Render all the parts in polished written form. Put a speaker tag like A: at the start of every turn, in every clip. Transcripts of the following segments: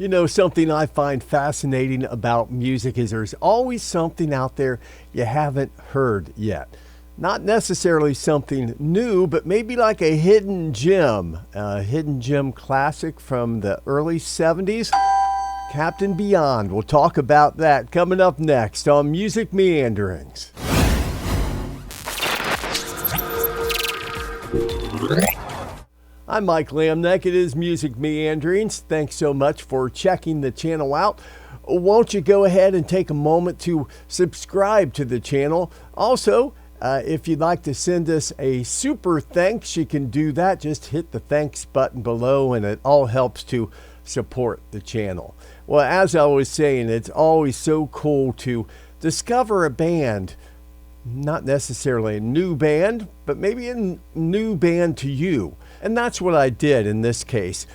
A: You know, something I find fascinating about music is there's always something out there you haven't heard yet. Not necessarily something new, but maybe like a hidden gem classic from the early 70s. Captain Beyond. We'll talk about that coming up next on Music Meanderings. I'm Mike Lamneck. It is Music Meanderings. Thanks so much for checking the channel out. Won't you go ahead and take a moment to subscribe to the channel? Also, if you'd like to send us a super thanks, you can do that. Just hit the thanks button below, and it all helps to support the channel. Well, as I was saying, it's always so cool to discover a band, not necessarily a new band, but maybe a new band to you. And that's what I did in this case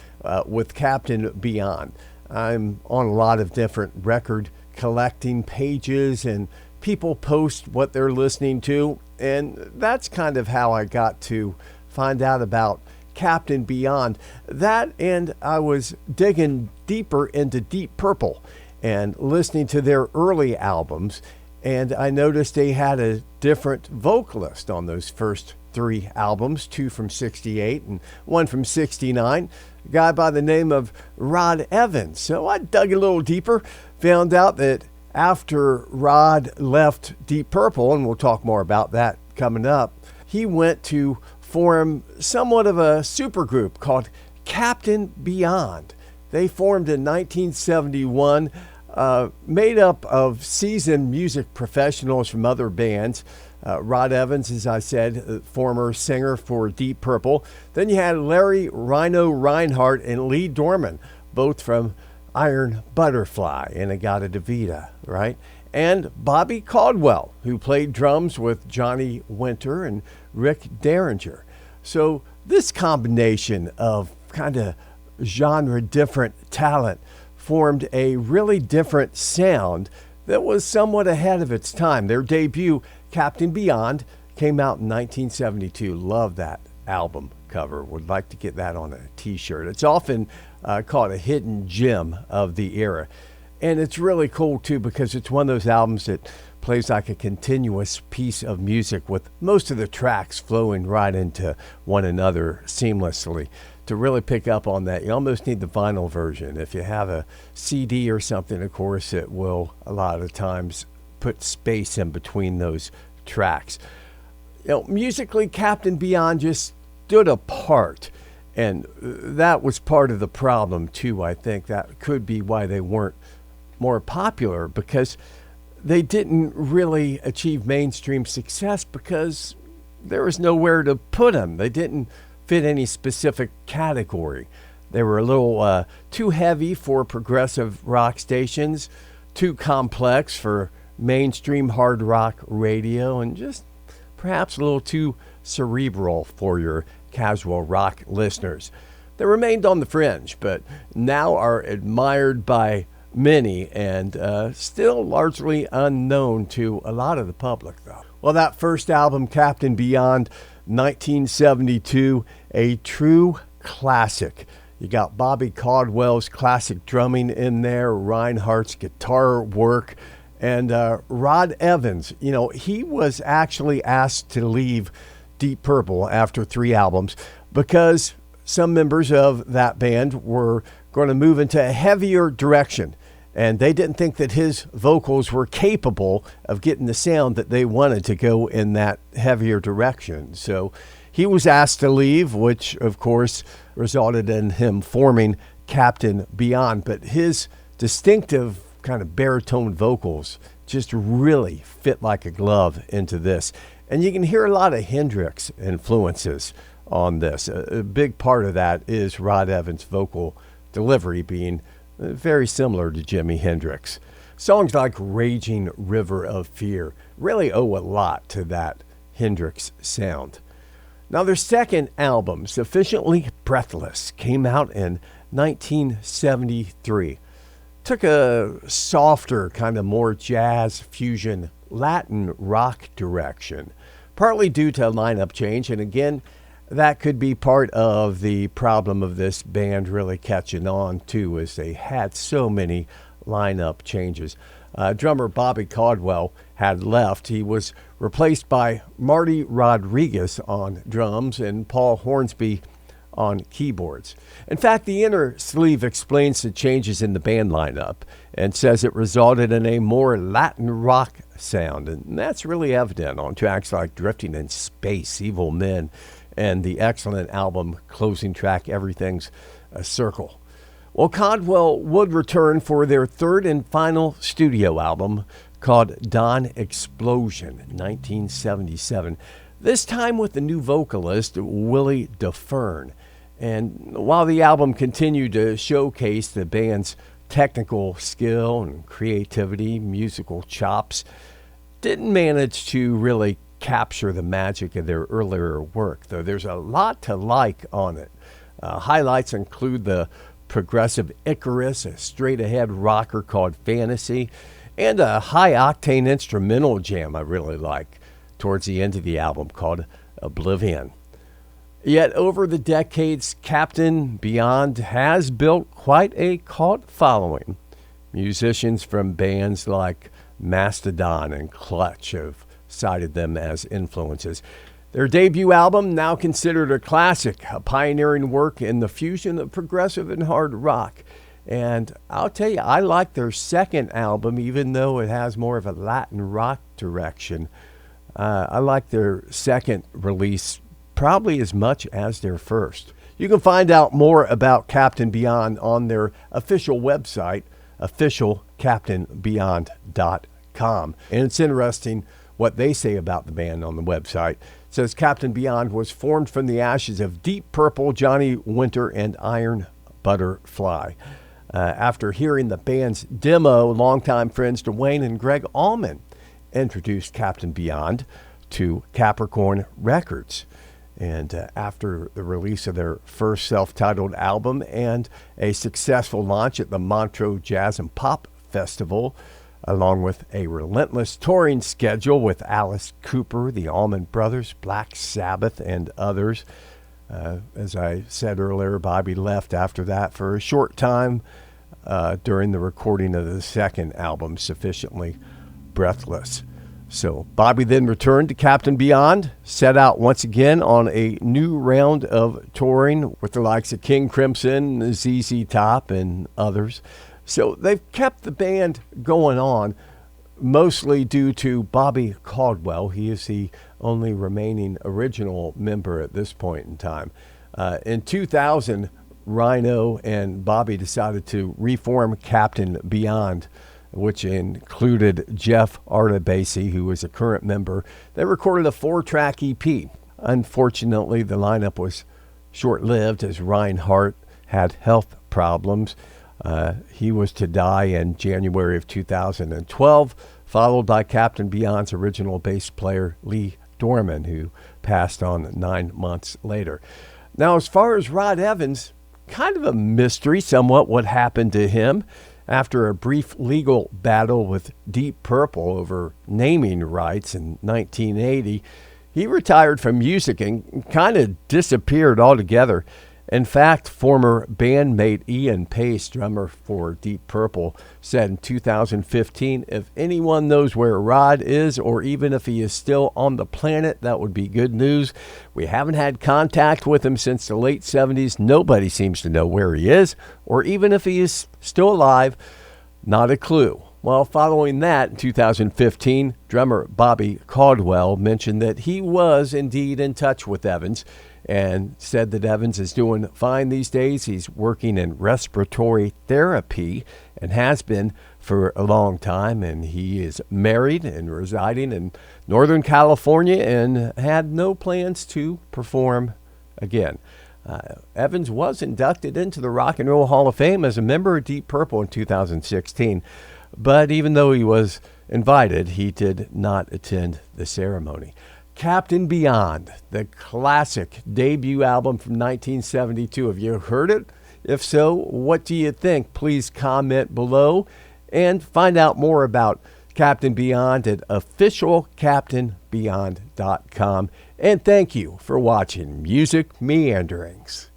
A: with Captain Beyond. I'm on a lot of different record collecting pages, and people post what they're listening to. And that's kind of how I got to find out about Captain Beyond. That, and I was digging deeper into Deep Purple and listening to their early albums. And I noticed they had a different vocalist on those first three albums, two from 68 and one from 69, a guy by the name of Rod Evans. So I dug a little deeper, found out that after Rod left Deep Purple, and we'll talk more about that coming up, he went to form somewhat of a supergroup called Captain Beyond. They formed in 1971, made up of seasoned music professionals from other bands. Rod Evans, as I said, former singer for Deep Purple. Then you had Larry Rhino Reinhardt and Lee Dorman, both from Iron Butterfly and Agata-Davida, right? And Bobby Caldwell, who played drums with Johnny Winter and Rick Derringer. So this combination of kind of genre different talent formed a really different sound that was somewhat ahead of its time. Their debut, Captain Beyond, came out in 1972. Love that album cover. Would like to get that on a t-shirt. It's often called a hidden gem of the era. And it's really cool too, because it's one of those albums that plays like a continuous piece of music with most of the tracks flowing right into one another seamlessly. To really pick up on that, you almost need the vinyl version. If you have a CD or something, of course, it will a lot of times put space in between those tracks. You know, musically, Captain Beyond just stood apart, and that was part of the problem too. I think that could be why they weren't more popular, because they didn't really achieve mainstream success because there was nowhere to put them. They didn't fit any specific category. They were a little too heavy for progressive rock stations, too complex for mainstream hard rock radio, and just perhaps a little too cerebral for your casual rock listeners. They remained on the fringe, but now are admired by many and still largely unknown to a lot of the public, though. Well, that first album, Captain Beyond, 1972, a true classic. You got Bobby Caldwell's classic drumming in there, Reinhardt's guitar work, and Rod Evans. You know, he was actually asked to leave Deep Purple after three albums because some members of that band were going to move into a heavier direction, and they didn't think that his vocals were capable of getting the sound that they wanted to go in that heavier direction. So he was asked to leave, which of course resulted in him forming Captain Beyond. But his distinctive kind of baritone vocals just really fit like a glove into this. And you can hear a lot of Hendrix influences on this. A big part of that is Rod Evans' vocal delivery being very similar to Jimi Hendrix. Songs like Raging River of Fear really owe a lot to that Hendrix sound. Now, their second album, Sufficiently Breathless, came out in 1973. Took a softer, kind of more jazz fusion Latin rock direction, partly due to a lineup change, and again, that could be part of the problem of this band really catching on too, as they had so many lineup changes. Drummer Bobby Caldwell had left. He was replaced by Marty Rodriguez on drums and Paul Hornsby on keyboards. In fact, the inner sleeve explains the changes in the band lineup and says it resulted in a more Latin rock sound. And that's really evident on tracks like Drifting in Space, Evil Men, and the excellent album closing track, Everything's a Circle. Well, Caldwell would return for their third and final studio album called Dawn Explosion in 1977, this time with the new vocalist, Willie DeFern. And while the album continued to showcase the band's technical skill and creativity, musical chops, didn't manage to really capture the magic of their earlier work, though there's a lot to like on it. Highlights include the progressive Icarus, a straight-ahead rocker called Fantasy, and a high-octane instrumental jam I really like towards the end of the album called Oblivion. Yet over the decades, Captain Beyond has built quite a cult following. Musicians from bands like Mastodon and Clutch have cited them as influences. Their debut album, now considered a classic, a pioneering work in the fusion of progressive and hard rock. And I'll tell you, I like their second album, even though it has more of a Latin rock direction. I like their second release probably as much as their first. You can find out more about Captain Beyond on their official website, officialcaptainbeyond.com. And it's interesting what they say about the band on the website. It says Captain Beyond was formed from the ashes of Deep Purple, Johnny Winter, and Iron Butterfly. After hearing the band's demo, longtime friends Dwayne and Greg Allman introduced Captain Beyond to Capricorn Records. And after the release of their first self-titled album and a successful launch at the Montreux Jazz and Pop Festival, along with a relentless touring schedule with Alice Cooper, the Allman Brothers, Black Sabbath, and others. As I said earlier, Bobby left after that for a short time during the recording of the second album, Sufficiently Breathless. So Bobby then returned to Captain Beyond, set out once again on a new round of touring with the likes of King Crimson, ZZ Top, and others. So they've kept the band going on, mostly due to Bobby Caldwell. He is the only remaining original member at this point in time. In 2000, Rhino and Bobby decided to reform Captain Beyond, which included Jeff Artabasi, who was a current member. They recorded a 4-track EP. Unfortunately, the lineup was short-lived as Reinhardt had health problems. He was to die in January of 2012, followed by Captain Beyond's original bass player, Lee Dorman, who passed on 9 months later. Now, as far as Rod Evans, kind of a mystery somewhat what happened to him. After a brief legal battle with Deep Purple over naming rights in 1980, he retired from music and kind of disappeared altogether. In fact, former bandmate Ian Pace, drummer for Deep Purple, said in 2015, if anyone knows where Rod is, or even if he is still on the planet, that would be good news. We haven't had contact with him since the late 70s. Nobody seems to know where he is, or even if he is still alive. Not a clue. Well, following that, in 2015, drummer Bobby Caldwell mentioned that he was indeed in touch with Evans, and said that Evans is doing fine these days. He's working in respiratory therapy and has been for a long time, and he is married and residing in Northern California and had no plans to perform again. Evans was inducted into the Rock and Roll Hall of Fame as a member of Deep Purple in 2016, but even though he was invited, he did not attend the ceremony. Captain Beyond, the classic debut album from 1972. Have you heard it? If so, what do you think? Please comment below and find out more about Captain Beyond at officialcaptainbeyond.com. And thank you for watching Music Meanderings.